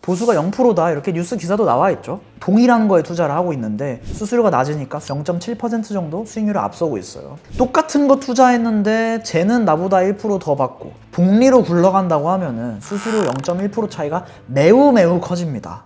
보수가 0%다 이렇게 뉴스 기사도 나와 있죠. 동일한 거에 투자를 하고 있는데 수수료가 낮으니까 0.7% 정도 수익률을 앞서고 있어요. 똑같은 거 투자했는데 쟤는 나보다 1% 더 받고 복리로 굴러간다고 하면은 수수료 0.1% 차이가 매우 커집니다.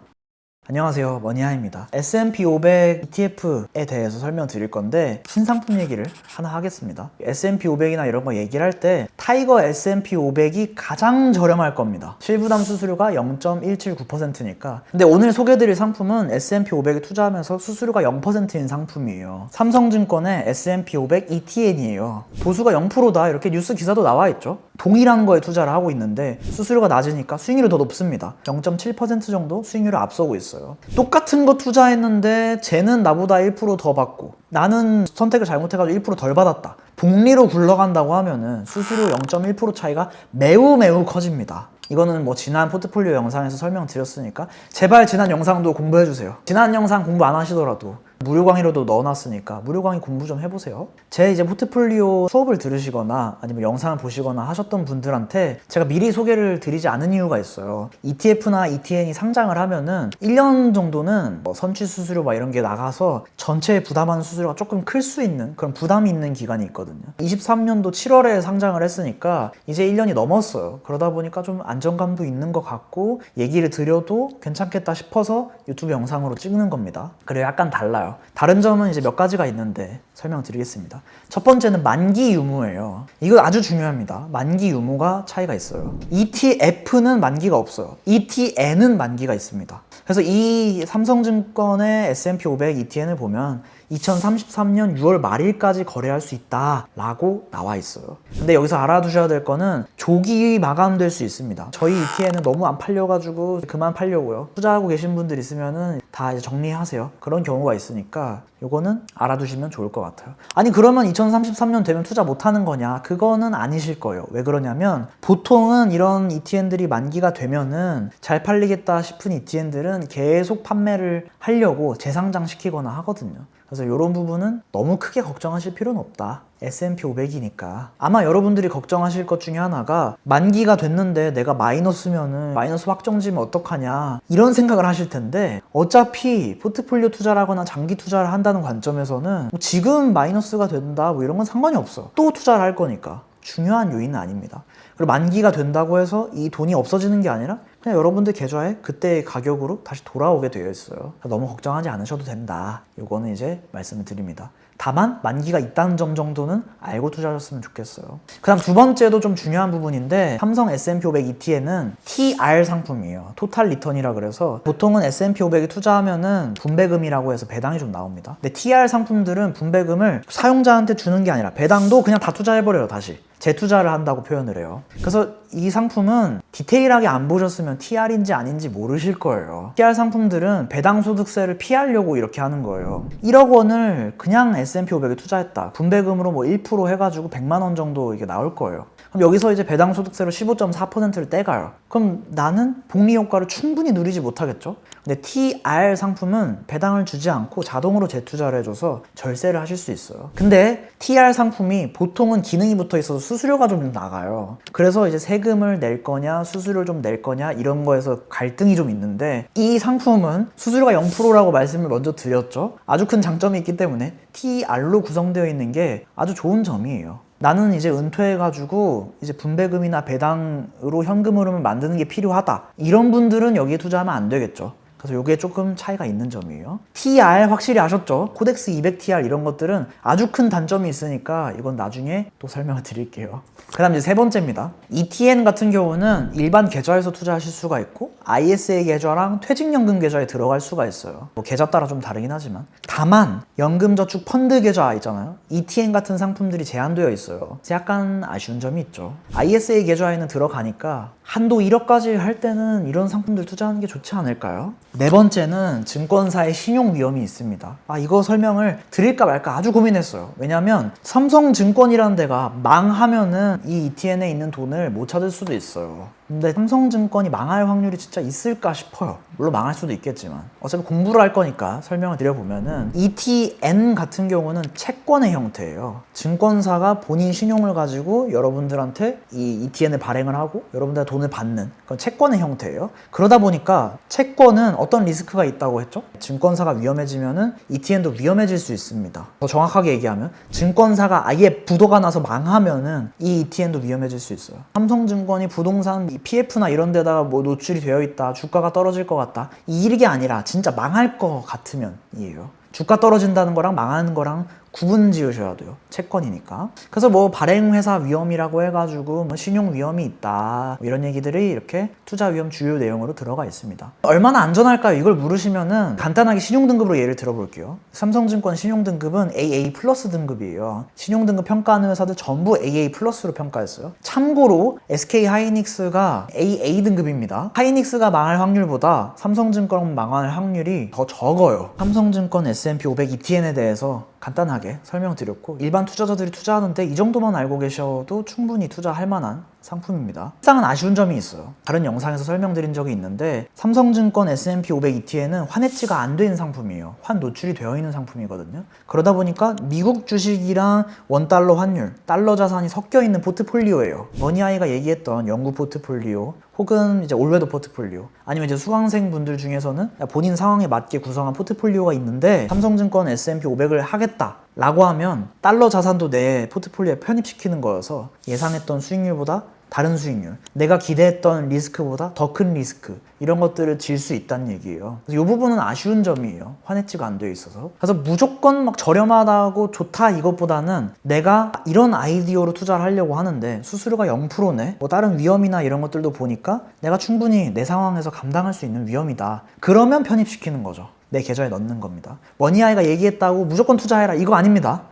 안녕하세요, 머니하입니다. S&P 500 ETF에 대해서 설명드릴 건데 신상품 얘기를 하나 하겠습니다. S&P 500이나 이런 거 얘기를 할 때 타이거 S&P 500이 가장 저렴할 겁니다. 실부담 수수료가 0.179%니까. 근데 오늘 소개해드릴 상품은 S&P 500에 투자하면서 수수료가 0%인 상품이에요. 삼성증권의 S&P 500 ETN이에요. 보수가 0%다 이렇게 뉴스 기사도 나와 있죠. 동일한 거에 투자를 하고 있는데 수수료가 낮으니까 수익률이 더 높습니다. 0.7% 정도 수익률을 앞서고 있어요. 똑같은 거 투자했는데 쟤는 나보다 1%더 받고 나는 선택을 잘못해가지고 1%덜 받았다. 복리로 굴러간다고 하면은 수수료 0.1% 차이가 매우 커집니다. 이거는 뭐 지난 포트폴리오 영상에서 설명드렸으니까 제발 지난 영상도 공부해주세요. 지난 영상 공부 안 하시더라도 무료 강의로도 넣어놨으니까 무료 강의 공부 좀 해보세요. 제 이제 포트폴리오 수업을 들으시거나 아니면 영상을 보시거나 하셨던 분들한테 제가 미리 소개를 드리지 않은 이유가 있어요. ETF나 ETN이 상장을 하면은 1년 정도는 뭐 선취 수수료 막 이런 게 나가서 전체에 부담하는 수수료가 조금 클 수 있는 그런 부담이 있는 기간이 있거든요. 23년도 7월에 상장을 했으니까 이제 1년이 넘었어요. 그러다 보니까 좀 안정감도 있는 것 같고 얘기를 드려도 괜찮겠다 싶어서 유튜브 영상으로 찍는 겁니다. 그래요, 약간 달라요. 다른 점은 이제 몇 가지가 있는데 설명드리겠습니다. 첫 번째는 만기 유무예요. 이거 아주 중요합니다. 만기 유무가 차이가 있어요. ETF는 만기가 없어요. ETN은 만기가 있습니다. 그래서 이 삼성증권의 S&P 500 ETN을 보면 2033년 6월 말일까지 거래할 수 있다라고 나와 있어요. 근데 여기서 알아두셔야 될 거는 조기 마감될 수 있습니다. 저희 ETN은 너무 안 팔려가지고 그만 팔려고요. 투자하고 계신 분들 있으면은 다 이제 정리하세요. 그런 경우가 있으니까 요거는 알아두시면 좋을 것 같아요. 아니 그러면 2033년 되면 투자 못하는 거냐? 그거는 아니실 거예요. 왜 그러냐면 보통은 이런 ETN들이 만기가 되면은 잘 팔리겠다 싶은 ETN들은 계속 판매를 하려고 재상장시키거나 하거든요. 그래서 이런 부분은 너무 크게 걱정하실 필요는 없다. S&P 500이니까. 아마 여러분들이 걱정하실 것 중에 하나가 만기가 됐는데 내가 마이너스면은 마이너스 확정지면 어떡하냐 이런 생각을 하실 텐데 어차피 포트폴리오 투자를 하거나 장기 투자를 한다는 관점에서는 뭐 지금 마이너스가 된다 뭐 이런 건 상관이 없어. 또 투자를 할 거니까. 중요한 요인은 아닙니다. 그리고 만기가 된다고 해서 이 돈이 없어지는 게 아니라 그냥 여러분들 계좌에 그때의 가격으로 다시 돌아오게 되어 있어요. 너무 걱정하지 않으셔도 된다. 이거는 이제 말씀을 드립니다. 다만 만기가 있다는 점 정도는 알고 투자하셨으면 좋겠어요. 그 다음 두 번째도 좀 중요한 부분인데 삼성 S&P 500 ETN은 TR 상품이에요. 토탈 리턴이라 그래서 보통은 S&P 500에 투자하면은 분배금이라고 해서 배당이 좀 나옵니다. 근데 TR 상품들은 분배금을 사용자한테 주는 게 아니라 배당도 그냥 다 투자해버려요. 다시 재투자를 한다고 표현을 해요. 그래서 이 상품은 디테일하게 안 보셨으면 TR인지 아닌지 모르실 거예요. TR 상품들은 배당소득세를 피하려고 이렇게 하는 거예요. 1억 원을 그냥 S&P 500에 투자했다. 분배금으로 뭐 1% 해가지고 100만 원 정도 이게 나올 거예요. 그럼 여기서 이제 배당소득세로 15.4%를 떼가요. 그럼 나는 복리 효과를 충분히 누리지 못하겠죠? 근데 TR 상품은 배당을 주지 않고 자동으로 재투자를 해줘서 절세를 하실 수 있어요. 근데 TR 상품이 보통은 기능이 붙어 있어서 수수료가 좀 나가요. 그래서 이제 세금을 낼 거냐 수수료를 좀 낼 거냐 이런 거에서 갈등이 좀 있는데 이 상품은 수수료가 0%라고 말씀을 먼저 드렸죠. 아주 큰 장점이 있기 때문에 TR로 구성되어 있는 게 아주 좋은 점이에요. 나는 이제 은퇴해가지고 이제 분배금이나 배당으로 현금 흐름을 만드는 게 필요하다. 이런 분들은 여기에 투자하면 안 되겠죠. 그래서 이게 조금 차이가 있는 점이에요. TR 확실히 아셨죠? 코덱스 200TR 이런 것들은 아주 큰 단점이 있으니까 이건 나중에 또 설명을 드릴게요. 그 다음 이제 세 번째입니다. ETN 같은 경우는 일반 계좌에서 투자하실 수가 있고 ISA 계좌랑 퇴직연금 계좌에 들어갈 수가 있어요. 뭐 계좌 따라 좀 다르긴 하지만 다만 연금저축 펀드 계좌 있잖아요. ETN 같은 상품들이 제한되어 있어요. 그래서 약간 아쉬운 점이 있죠. ISA 계좌에는 들어가니까 한도 1억까지 할 때는 이런 상품들 투자하는 게 좋지 않을까요? 네 번째는 증권사의 신용 위험이 있습니다. 이거 설명을 드릴까 말까 아주 고민했어요. 왜냐면 삼성증권이라는 데가 망하면은 이 ETN에 있는 돈을 못 찾을 수도 있어요. 근데 삼성증권이 망할 확률이 진짜 있을까 싶어요. 물론 망할 수도 있겠지만 어차피 공부를 할 거니까 설명을 드려보면은 ETN 같은 경우는 채권의 형태예요. 증권사가 본인 신용을 가지고 여러분들한테 이 ETN을 발행을 하고 여러분들 돈을 받는 그런 채권의 형태예요. 그러다 보니까 채권은 어떤 리스크가 있다고 했죠? 증권사가 위험해지면은 ETN도 위험해질 수 있습니다. 더 정확하게 얘기하면 증권사가 아예 부도가 나서 망하면은 이 ETN도 위험해질 수 있어요. 삼성증권이 부동산 PF나 이런 데다가 뭐 노출이 되어 있다, 주가가 떨어질 것 같다, 이 일이 아니라 진짜 망할 것 같으면 이에요. 주가 떨어진다는 거랑 망하는 거랑 구분 지으셔야 돼요. 채권이니까. 그래서 뭐 발행회사 위험이라고 해가지고 뭐 신용 위험이 있다, 뭐 이런 얘기들이 이렇게 투자 위험 주요 내용으로 들어가 있습니다. 얼마나 안전할까요? 이걸 물으시면은 간단하게 신용등급으로 예를 들어볼게요. 삼성증권 신용등급은 AA 플러스 등급이에요. 신용등급 평가하는 회사들 전부 AA 플러스로 평가했어요. 참고로 SK 하이닉스가 AA 등급입니다. 하이닉스가 망할 확률보다 삼성증권 망할 확률이 더 적어요. 삼성증권 S&P 500 ETN에 대해서 간단하게 설명드렸고, 일반 투자자들이 투자하는데 이 정도만 알고 계셔도 충분히 투자할 만한 상품입니다. 항상 아쉬운 점이 있어요. 다른 영상에서 설명드린 적이 있는데 삼성증권 S&P 500 ETN은 환해지가 안 된 상품이에요. 환 노출이 되어 있는 상품이거든요. 그러다 보니까 미국 주식이랑 원달러 환율, 달러 자산이 섞여 있는 포트폴리오예요. 머니아이가 얘기했던 연구 포트폴리오 혹은 이제 올웨더 포트폴리오, 아니면 이제 수강생 분들 중에서는 본인 상황에 맞게 구성한 포트폴리오가 있는데 삼성증권 S&P 500을 하겠다 라고 하면 달러 자산도 내 포트폴리오에 편입시키는 거여서 예상했던 수익률보다 다른 수익률, 내가 기대했던 리스크보다 더 큰 리스크, 이런 것들을 질 수 있다는 얘기예요. 그래서 이 부분은 아쉬운 점이에요. 환해지가 안 되어 있어서. 그래서 무조건 막 저렴하다고 좋다 이것보다는 내가 이런 아이디어로 투자를 하려고 하는데 수수료가 0%네, 뭐 다른 위험이나 이런 것들도 보니까 내가 충분히 내 상황에서 감당할 수 있는 위험이다, 그러면 편입시키는 거죠. 내 계좌에 넣는 겁니다. 머니아이가 얘기했다고 무조건 투자해라, 이거 아닙니다.